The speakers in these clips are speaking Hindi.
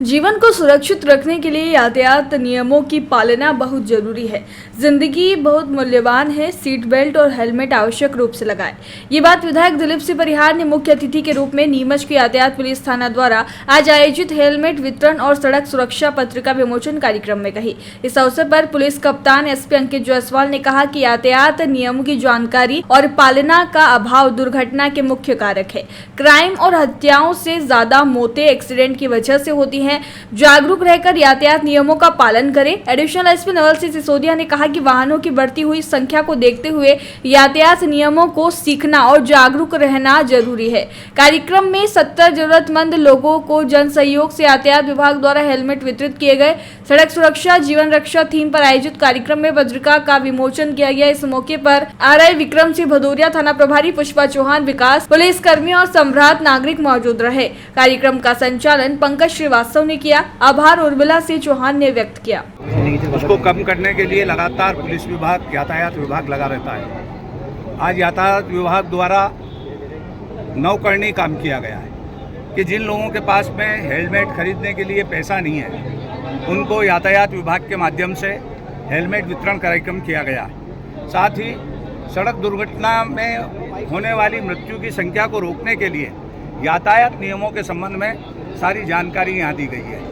जीवन को सुरक्षित रखने के लिए यातायात नियमों की पालना बहुत जरूरी है। जिंदगी बहुत मूल्यवान है। सीट बेल्ट और हेलमेट आवश्यक रूप से लगाएं। ये बात विधायक दिलीप सिंह परिहार ने मुख्य अतिथि के रूप में नीमच के यातायात पुलिस थाना द्वारा आज आयोजित हेलमेट वितरण और सड़क सुरक्षा पत्रिका विमोचन कार्यक्रम में कही। इस अवसर पर पुलिस कप्तान एसपी अंकित जायसवाल ने कहा कि यातायात नियमों की जानकारी और पालना का अभाव दुर्घटना के मुख्य कारक है। क्राइम और हत्याओं से ज्यादा मौतें एक्सीडेंट की वजह से होती हैं। जागरूक रहकर यातायात नियमों का पालन करें। एडिशनल एसपी नवल सिंह सिसोदिया ने कहा कि वाहनों की बढ़ती हुई संख्या को देखते हुए यातायात नियमों को सीखना और जागरूक रहना जरूरी है। कार्यक्रम में 70 जरूरतमंद लोगों को जन सहयोग से यातायात विभाग द्वारा हेलमेट वितरित किए गए। सड़क सुरक्षा जीवन रक्षा थीम पर आयोजित कार्यक्रम में पत्रिका का विमोचन किया गया। इस मौके पर आरआई विक्रम सिंह भदौरिया, थाना प्रभारी पुष्पा चौहान, विकास पुलिस कर्मी और सम्राट नागरिक मौजूद रहे। कार्यक्रम का संचालन पंकज श्रीवास्तव ने किया। आभार उर्मिला सिंह चौहान ने व्यक्त किया। उसको कम करने के लिए लगातार पुलिस विभाग, यातायात विभाग लगा रहता है। आज यातायात विभाग द्वारा नौकरनी काम किया गया है कि जिन लोगों के पास में हेलमेट खरीदने के लिए पैसा नहीं है, उनको यातायात विभाग के माध्यम से हेलमेट वितरण कार्यक्रम किया गया है। साथ ही सड़क दुर्घटना में होने वाली मृत्यु की संख्या को रोकने के लिए यातायात नियमों के संबंध में सारी जानकारी यहाँ दी गई है।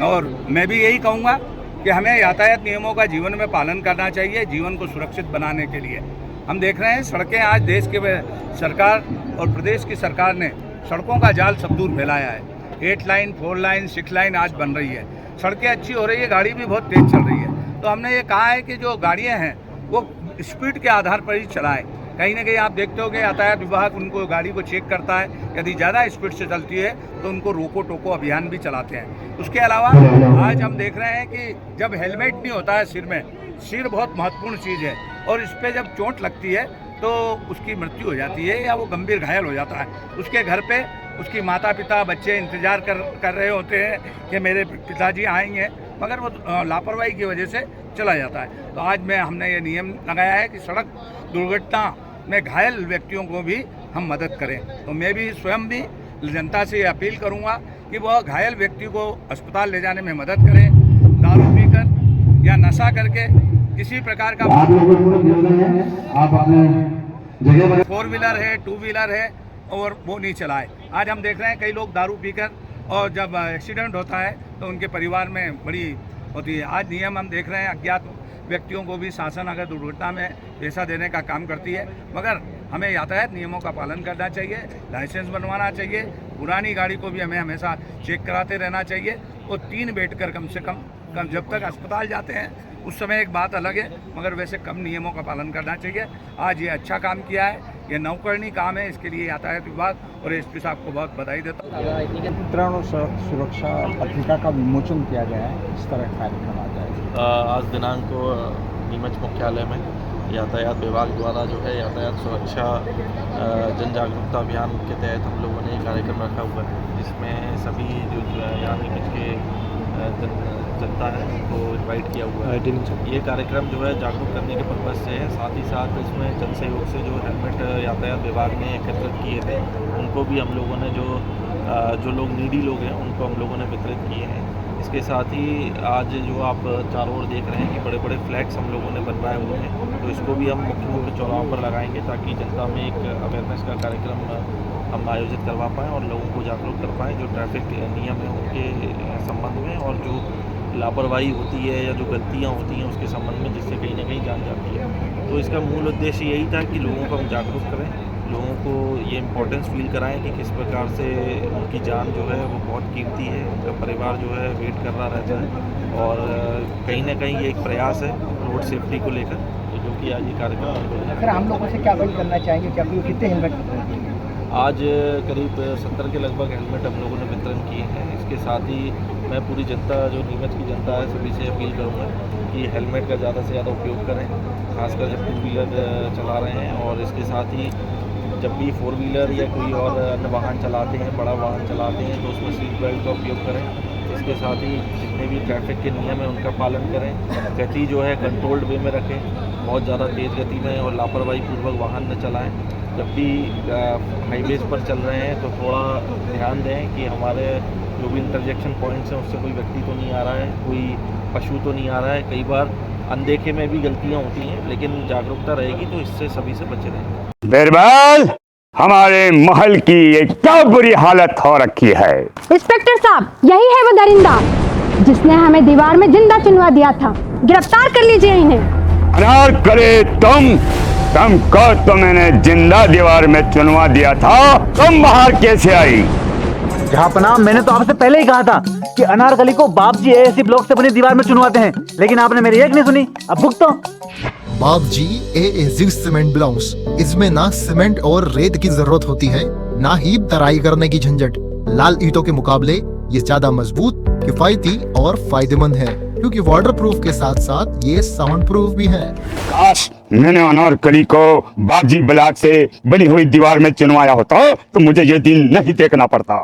और मैं भी यही कहूँगा कि हमें यातायात नियमों का जीवन में पालन करना चाहिए, जीवन को सुरक्षित बनाने के लिए। हम देख रहे हैं सड़कें आज देश के सरकार और प्रदेश की सरकार ने सड़कों का जाल सब दूर फैलाया है। 8 लाइन, 4 लाइन, 6 लाइन आज बन रही है। सड़कें अच्छी हो रही है, गाड़ी भी बहुत तेज़ चल रही है। तो हमने ये कहा है कि जो गाड़ियाँ हैं वो स्पीड के आधार पर ही चलाएँ। कहीं ना कहीं आप देखते हो कि यातायात विभाग उनको गाड़ी को चेक करता है, यदि ज़्यादा स्पीड से चलती है तो उनको रोको टोको अभियान भी चलाते हैं। उसके अलावा आज हम देख रहे हैं कि जब हेलमेट नहीं होता है सिर में, सिर बहुत महत्वपूर्ण चीज़ है और इस पर जब चोट लगती है तो उसकी मृत्यु हो जाती है या वो गंभीर घायल हो जाता है। उसके घर पे उसकी माता पिता, बच्चे इंतज़ार कर रहे होते हैं कि मेरे पिताजी आएंगे, मगर वो लापरवाही की वजह से चला जाता है। तो आज हमने ये नियम लगाया है कि सड़क दुर्घटना में घायल व्यक्तियों को भी हम मदद करें। तो मैं भी स्वयं भी जनता से अपील करूंगा कि वह घायल व्यक्ति को अस्पताल ले जाने में मदद करें। दारू पीकर या नशा करके किसी प्रकार का 4 व्हीलर है, 2 व्हीलर है और वो नहीं चलाए। आज हम देख रहे हैं कई लोग दारू पीकर और जब एक्सीडेंट होता है तो उनके परिवार में बड़ी होती है। आज नियम हम देख रहे हैं अज्ञात व्यक्तियों को भी शासन अगर दुर्घटना में पैसा देने का काम करती है, मगर हमें यातायात नियमों का पालन करना चाहिए, लाइसेंस बनवाना चाहिए। पुरानी गाड़ी को भी हमें हमेशा चेक कराते रहना चाहिए और 3 बैठकर कम से कम जब तक अस्पताल जाते हैं उस समय एक बात अलग है, मगर वैसे कम नियमों का पालन करना चाहिए। आज ये अच्छा काम किया है, ये नौकरनी काम है, इसके लिए यातायात विभाग और एसपी साहब को बहुत बधाई देता हूँ। वितरण और सड़क सुरक्षा पत्रिका का विमोचन किया गया है, इस तरह का कार्यक्रम आ जाएगा। आज दिनांक को नीमच मुख्यालय में यातायात विभाग द्वारा जो है यातायात सुरक्षा जन जागरूकता अभियान के तहत हम लोगों ने कार्यक्रम रखा हुआ है, जिसमें सभी जो यहाँ नीमच के जनता है उनको इनवाइट किया हुआ है। ये कार्यक्रम जो है जागरूक करने के पर्पज़ से है। साथ ही साथ इसमें जन सहयोग से जो हेलमेट यातायात विभाग ने एकत्रित किए थे उनको भी हम लोगों ने जो लोग नीडी लोग हैं उनको हम लोगों ने वितरित किए हैं। इसके साथ ही आज जो आप चारों ओर देख रहे हैं कि बड़े बड़े फ्लैग्स हम लोगों ने बनवाए हुए हैं, तो इसको भी हम मुख्य चौराहों पर लगाएंगे ताकि जनता में एक अवेयरनेस का कार्यक्रम हम आयोजित करवा पाएँ और लोगों को जागरूक कर पाएँ जो ट्रैफिक नियम है उनके संबंध में और जो लापरवाही होती है या जो गलतियाँ होती हैं उसके संबंध में, जिससे कहीं ना कहीं जान जाती है। तो इसका मूल उद्देश्य यही था कि लोगों को हम जागरूक करें, लोगों को ये इम्पोर्टेंस फील कराएं कि किस प्रकार से उनकी जान जो है वो बहुत कीमती है, उनका परिवार जो है वेट कर रहा रहता है और कहीं ना कहीं ये एक प्रयास है रोड सेफ्टी को लेकर, जो कि आज ये कार्यक्रम। फिर हम लोगों से क्या अपील करना चाहेंगे कि आप लोग कितने हेलमेट आज करीब 70 के लगभग हेलमेट हम लोगों ने वितरण किए हैं। इसके साथ ही मैं पूरी जनता, जो नीमच की जनता है, सभी से अपील करूँगा कि हेलमेट का ज़्यादा से ज़्यादा उपयोग करें, खासकर जब 2 व्हीलर चला रहे हैं। और इसके साथ ही जब भी 4 व्हीलर या कोई और अन्य वाहन चलाते हैं, बड़ा वाहन चलाते हैं, तो उसमें सीट बेल्ट का उपयोग करें। इसके साथ ही जितने भी ट्रैफिक के नियम हैं उनका पालन करें। गति जो है कंट्रोल्ड वे में रखें, बहुत ज़्यादा तेज़ गति में और लापरवाही पूर्वक वाहन न चलाएं। जब भी हाईवेज़ पर चल रहे हैं तो थोड़ा ध्यान दें कि हमारे जो भी इंटरजेक्शन पॉइंट्स हैं उससे कोई व्यक्ति तो नहीं आ रहा है, कोई पशु तो नहीं आ रहा है। कई बार अनदेखे में भी गलतियां होती हैं, लेकिन जागरूकता रहेगी तो इससे सभी से बचे रहेंगे। बीरबल, हमारे महल की ये क्या बुरी हालत हो रखी है। इंस्पेक्टर साहब, यही है वो दरिंदा जिसने हमें दीवार में जिंदा चुनवा दिया था। गिरफ्तार कर लीजिए इन्हें। अनार करे तुमको तो मैंने जिंदा दीवार में चुनवा दिया था, तुम बाहर कैसे आई? जहांपनाह, मैंने तो आपसे पहले ही कहा था कि अनारकली को बाप जी एएससी ब्लॉक से बनी दीवार में चुनवाते हैं, लेकिन आपने मेरी एक नहीं सुनी। अब भुगतो। बाप जी एएससी सीमेंट ब्लॉक्स, इसमें ना सीमेंट और रेत की जरूरत होती है, ना ही तराई करने की झंझट। लाल ईंटों के मुकाबले ये ज्यादा मजबूत, किफायती और फायदेमंद है, क्योंकि वाटर प्रूफ के साथ साथ ये साउंड प्रूफ भी है। काश मैंने अनारकली को बाजी ब्लॉक से बनी हुई दीवार में चुनवाया होता तो मुझे ये दिन नहीं देखना पड़ता।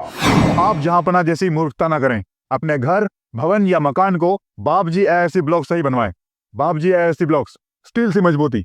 आप जहांपना जैसी मूर्खता न करें। अपने घर, भवन या मकान को बाप जी एएससी ब्लॉक से ही बनवाएं। बाप जी एएससी ब्लॉक्स, स्टील से मजबूती,